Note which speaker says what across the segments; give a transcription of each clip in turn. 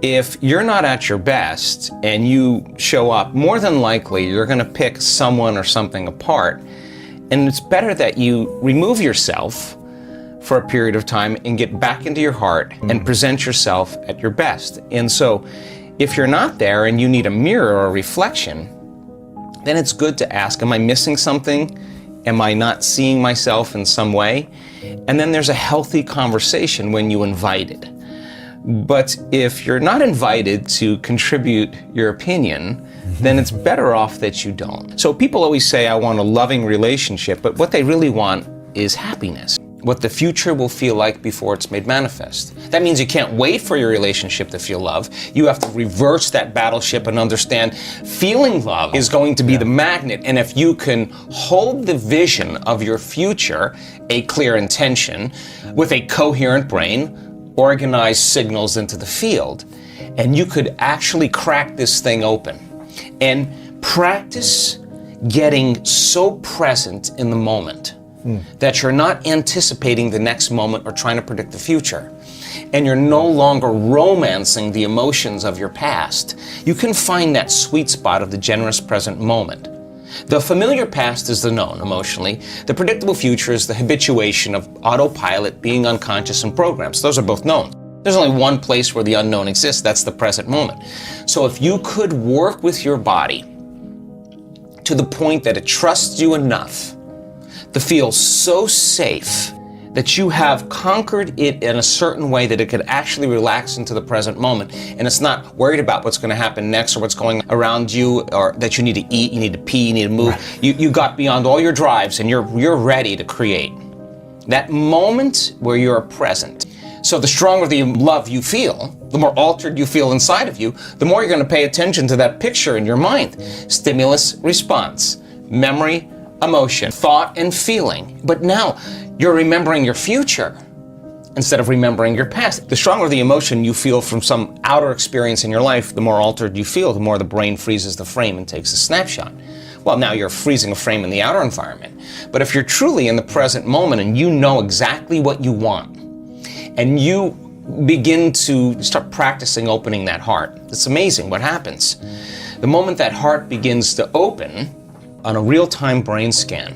Speaker 1: If you're not at your best and you show up, more than likely you're going to pick someone or something apart. And it's better that you remove yourself for a period of time and get back into your heart and present yourself at your best. And so if you're not there and you need a mirror or a reflection, then it's good to ask, am I missing something? Am I not seeing myself in some way? And then there's a healthy conversation when you invite it. But if you're not invited to contribute your opinion, then it's better off that you don't. So people always say, I want a loving relationship, but what they really want is happiness. What the future will feel like before it's made manifest. That means you can't wait for your relationship to feel love. You have to reverse that battleship and understand feeling love is going to be the magnet. And if you can hold the vision of your future, a clear intention, with a coherent brain, organize signals into the field, and you could actually crack this thing open and practice getting so present in the moment that you're not anticipating the next moment or trying to predict the future. And you're no longer romancing the emotions of your past. You can find that sweet spot of the generous present moment. The familiar past is the known emotionally. The predictable future is the habituation of autopilot, being unconscious, and programs. Those are both known. There's only one place where the unknown exists. That's the present moment. So if you could work with your body to the point that it trusts you enough to feel so safe that you have conquered it in a certain way that it could actually relax into the present moment, and it's not worried about what's going to happen next or what's going around you, or that you need to eat, you need to pee, you need to move. Right. You got beyond all your drives and you're ready to create. That moment where you're present. So the stronger the love you feel, the more altered you feel inside of you, the more you're going to pay attention to that picture in your mind. Stimulus, response, memory, emotion, thought, and feeling. But now you're remembering your future instead of remembering your past. The stronger the emotion you feel from some outer experience in your life, the more altered you feel, the more the brain freezes the frame and takes a snapshot. Well, now you're freezing a frame in the outer environment. But if you're truly in the present moment and you know exactly what you want, and you begin to start practicing opening that heart, it's amazing what happens. The moment that heart begins to open, on a real-time brain scan,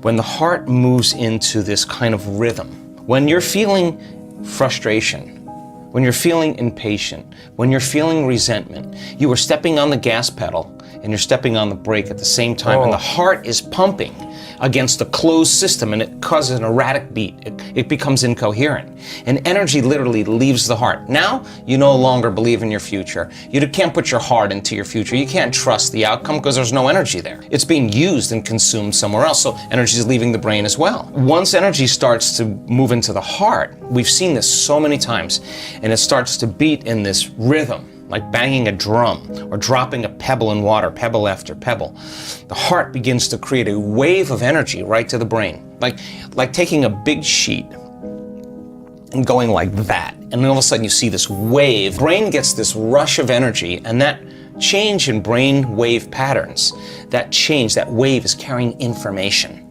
Speaker 1: when the heart moves into this kind of rhythm, when you're feeling frustration, when you're feeling impatient, when you're feeling resentment, you are stepping on the gas pedal and you're stepping on the brake at the same time, and the heart is pumping against a closed system, and it causes an erratic beat. It becomes incoherent, and energy literally leaves the heart. Now you no longer believe in your future. You can't put your heart into your future. You can't trust the outcome because there's no energy there. It's being used and consumed somewhere else, so energy is leaving the brain as well. Once energy starts to move into the heart, we've seen this so many times, and it starts to beat in this rhythm, like banging a drum or dropping a pebble in water, pebble after pebble. The heart begins to create a wave of energy right to the brain, like taking a big sheet and going like that. And then all of a sudden you see this wave. Brain gets this rush of energy, and that change in brain wave patterns, that change, that wave is carrying information.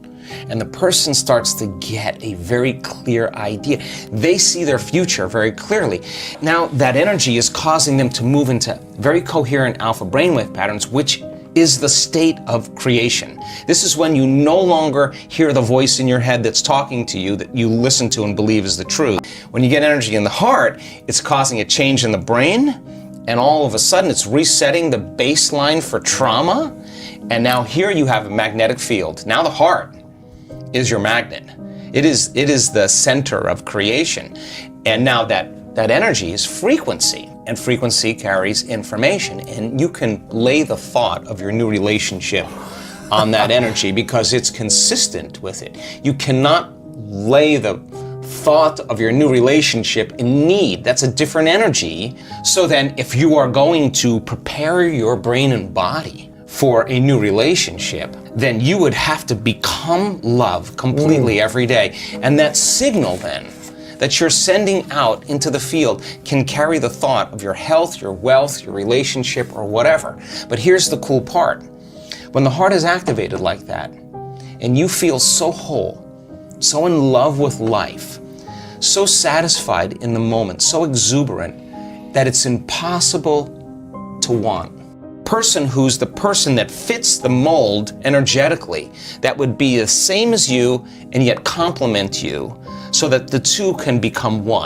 Speaker 1: And the person starts to get a very clear idea. They see their future very clearly. Now that energy is causing them to move into very coherent alpha brainwave patterns, which is the state of creation. This is when you no longer hear the voice in your head that's talking to you, that you listen to and believe is the truth. When you get energy in the heart, it's causing a change in the brain, and all of a sudden it's resetting the baseline for trauma. And now here you have a magnetic field. Now the heart is your magnet. It is the center of creation. And now that energy is frequency, and frequency carries information, and you can lay the thought of your new relationship on that energy because it's consistent with it. You cannot lay the thought of your new relationship in need. That's a different energy. So then if you are going to prepare your brain and body for a new relationship, then you would have to become love completely every day. And that signal then that you're sending out into the field can carry the thought of your health, your wealth, your relationship, or whatever. But here's the cool part. When the heart is activated like that, and you feel so whole, so in love with life, so satisfied in the moment, so exuberant, that it's impossible to want. Person who's the person that fits the mold energetically, that would be the same as you and yet complement you, so that the two can become one.